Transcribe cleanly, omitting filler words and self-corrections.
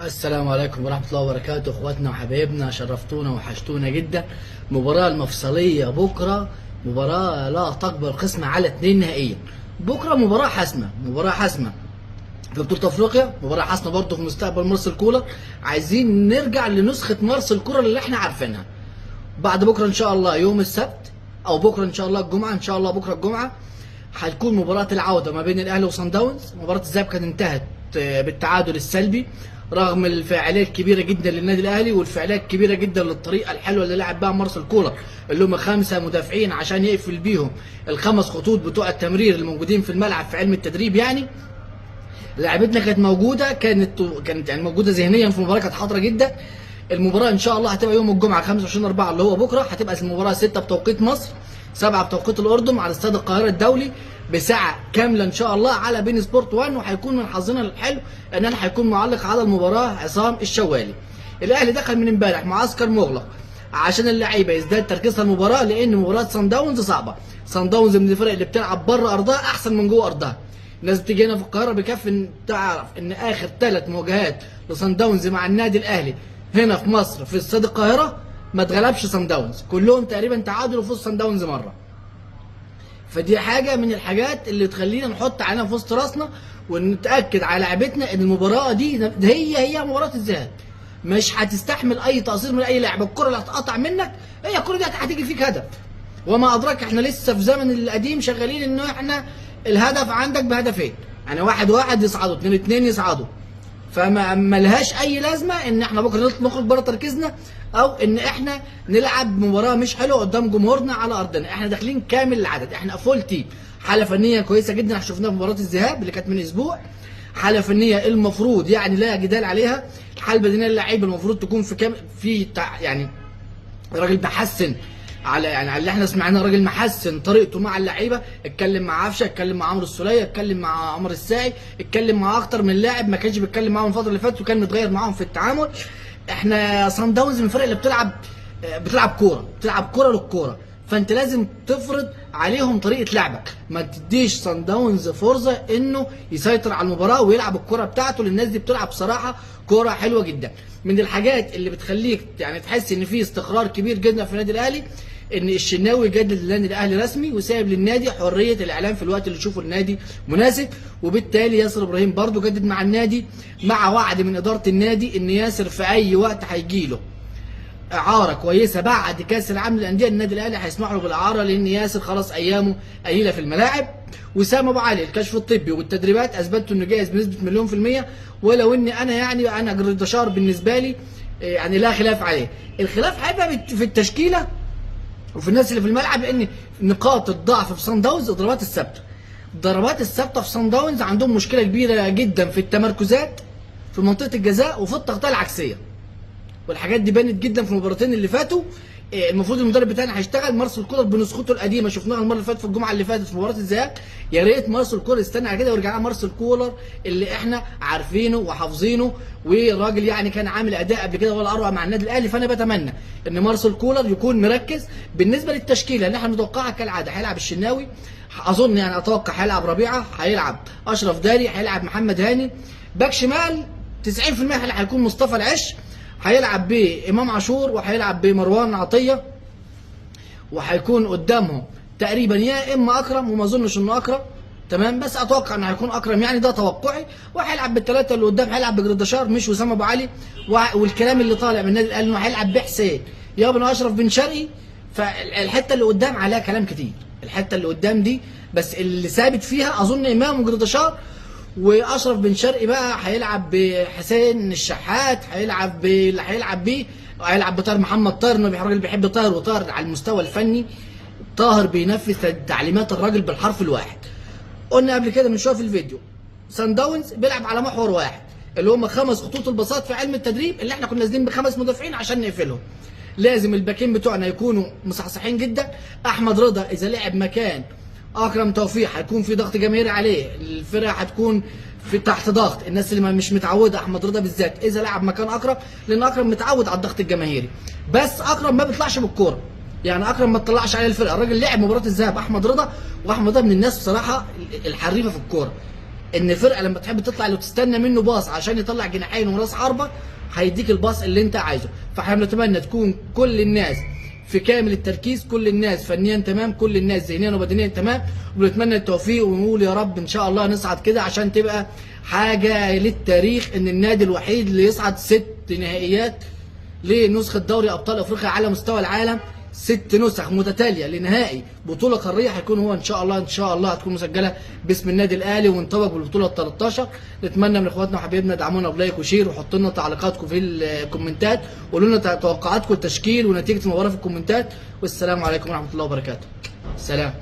السلام عليكم ورحمة الله وبركاته، اخواتنا وحبايبنا، شرفتونا وحشتونا جدا. مباراة المفصلية بكرة، مباراة لا تقبل قسمة على 2 نهائيا. بكرة مباراة حاسمة في بطولة افريقيا، مباراة حاسمة برضه في مستقبل مارسيل كولر. عايزين نرجع لنسخة مارسيل كولر اللي احنا عارفينها. بعد بكرة ان شاء الله يوم السبت، او بكرة ان شاء الله الجمعة، ان شاء الله بكرة الجمعة هتكون مباراة العودة ما بين الاهلي وصن داونز. مباراة الذهاب كانت انتهت بالتعادل السلبي رغم الفاعليه الكبيره جدا للنادي الاهلي والفاعليه الكبيره جدا للطريقه الحلوه اللي لعب بها مارسيل كولر، اللي هم 5 مدافعين عشان يقفل بيهم ال5 خطوط بتوع التمرير الموجودين في الملعب في علم التدريب. يعني لعبتنا كانت موجوده، كانت يعني موجوده ذهنيا في المباراه، كانت حاضره جدا. المباراه ان شاء الله هتبقى يوم الجمعه 25/4 اللي هو بكره. هتبقى المباراه 6 بتوقيت مصر، 7 بتوقيت الاردن، على استاد القاهره الدولي بساعه كامله ان شاء الله على بين سبورت 1. وهيكون من حظنا الحلو ان انا هيكون معلق على المباراه عصام الشوالي. الاهلي دخل من امبارح معسكر مغلق عشان اللعيبه يزداد تركيزها المباراه، لان مباراه صن داونز صعبه. صن داونز من الفرق اللي بتلعب بره ارضها احسن من جوه ارضها. الناس بتيجي هنا في القاهره بكفي ان تعرف ان اخر 3 مواجهات لصن داونز مع النادي الاهلي هنا في مصر في استاد القاهره ما اتغلبش صن داونز، كلهم تقريبا تعادل وفوز صن داونز مره. فدي حاجه من الحاجات اللي تخلينا نحط عيننا في وسط راسنا ونتاكد على لعبتنا ان المباراه دي هي مباراه الذهاب. مش هتستحمل اي تقصير من اي لاعب. الكره اللي هتقطع منك هي الكره دي هتيجي فيك هدف. وما ادراك احنا لسه في زمن القديم شغالين انه احنا الهدف عندك بهدفين، يعني 1-1 يصعدوا، 2-2 يصعدوا. فما لهاش اي لازمه ان احنا بكره نخرج بره تركيزنا او ان احنا نلعب مباراه مش حلوه قدام جمهورنا على ارضنا. احنا داخلين كامل العدد، احنا فول تيم. حاله فنيه كويسه جدا احنا شفناها في مباراه الذهاب اللي كانت من اسبوع. حاله فنيه المفروض يعني لا جدال عليها. الحاله البدنيه للعيبه المفروض تكون يعني الراجل محسن على اللي احنا سمعناه. الراجل محسن طريقته مع اللعيبه، اتكلم مع عفشه، اتكلم مع عمرو السوليه، اتكلم مع عمر الساعي، اتكلم مع اكتر من لاعب ما كانش بيتكلم معاهم الفتره اللي فاتت وكان متغير معاهم في التعامل. احنا صن داونز من الفرق اللي بتلعب كوره للكوره. فانت لازم تفرض عليهم طريقه لعبك، ما تديش صن داونز فرصه انه يسيطر على المباراه ويلعب الكوره بتاعته. للناس دي بتلعب بصراحه كوره حلوه جدا. من الحاجات اللي بتخليك يعني تحس ان في استقرار كبير جدا في النادي الاهلي ان الشناوي جدد للنادي الاهلي رسمي وسايب للنادي حريه الاعلام في الوقت اللي يشوفه النادي مناسب. وبالتالي ياسر ابراهيم برضو جدد مع النادي مع وعد من اداره النادي ان ياسر في اي وقت هيجيله اعاره كويسه بعد كاس العالم للانديه النادي الاهلي هيسمح له بالاعاره، لان ياسر خلاص ايامه قليله في الملاعب. وسام ابو علي الكشف الطبي والتدريبات اثبتوا انه جاهز بنسبه 100%. ولو ان انا جراديشار بالنسبه لي يعني لا خلاف عليه. الخلاف هيبقى في التشكيله وفي الناس اللي في الملعب، لان نقاط الضعف في صن داونز الضربات الثابته في صن داونز عندهم مشكله كبيره جدا في التمركزات في منطقه الجزاء وفي التغطيه العكسيه. والحاجات دي بانت جدا في المباراتين اللي فاتوا. المفروض المدرب بتاعنا هيشتغل مارسيل كولر بنسخته القديمه، شفناها المره اللي فاتت في الجمعه اللي فاتت في مباراه الذهاب. يا ريت مارسيل كولر يستنى على كده ويرجع لنا مارسيل كولر اللي احنا عارفينه وحافظينه. والراجل يعني كان عامل اداء قبل كده ولا اروع مع النادي الاهلي. فانا بتمنى ان مارسيل كولر يكون مركز بالنسبه للتشكيله اللي احنا متوقعها كالعاده. هيلعب الشناوي اظن، يعني اتوقع هيلعب ربيعه، هيلعب اشرف داري، هيلعب محمد هاني. باك شمال 90% هيكون مصطفى العش، هيلعب بامام عاشور وهيلعب بمروان عطيه. وهيكون قدامهم تقريبا يا اما اكرم، وما اظنش انه اكرم تمام، بس اتوقع انه هيكون اكرم، يعني ده توقعي. وهيلعب بالثلاثه اللي قدام، هيلعب بجراديشار مش وسام ابو علي. والكلام اللي طالع من النادي الاهلي انه هيلعب بحسين يا ابن اشرف بن شرقي. فالحته اللي قدام عليها كلام كتير، الحته اللي قدام دي بس اللي ثابت فيها اظن امام وجراديشار. واشرف بن شرقي بقى هيلعب بحسين الشحات، هيلعب بطاهر محمد طاهر، انه الراجل بيحب طاهر، وطاهر على المستوى الفني طاهر بينفذ تعليمات الراجل بالحرف الواحد. قلنا قبل كده من شويه في الفيديو صن داونز بيلعب على محور واحد اللي هم 5 خطوط البساط في علم التدريب، اللي احنا كنا نازلين ب5 مدافعين عشان نقفلهم. لازم الباكين بتوعنا يكونوا مصحصحين جدا. احمد رضا اذا لعب مكان اكرم توفيق هيكون في ضغط جماهيري عليه، الفرقه هتكون في تحت ضغط. الناس اللي مش متعوده، احمد رضا بالذات اذا لعب مكان اكرم، لان اكرم متعود على الضغط الجماهيري، بس اكرم ما بيطلعش بالكوره. يعني اكرم ما تطلعش عليه الفرقه. الراجل لعب مباراه الذهاب احمد رضا، واحمد رضا من الناس بصراحه الحريفه في الكوره. ان الفرقه لما تحب تطلع لو تستنى منه باص عشان يطلع جناحين وراس حربه هيديك الباص اللي انت عايزه. فاحنا بنتمنى تكون كل الناس في كامل التركيز، كل الناس فنيا تمام، كل الناس ذهنيا وبدنيا تمام، وبنتمنى التوفيق ونقول يا رب ان شاء الله نصعد كده عشان تبقى حاجه للتاريخ ان النادي الوحيد اللي يصعد 6 نهائيات لنسخه دوري ابطال افريقيا على مستوى العالم، 6 نسخ متتاليه لنهائي بطوله قاريه، هيكون هو ان شاء الله هتكون مسجله باسم النادي الاهلي ونطبق بالبطوله ال 13. نتمنى من اخواتنا وحبايبنا دعمونا بلايك وشير، وحطوا لنا تعليقاتكم في الكومنتات، وقولوا لنا توقعاتكم التشكيل ونتيجه المباراه في الكومنتات. والسلام عليكم ورحمه الله وبركاته. سلام.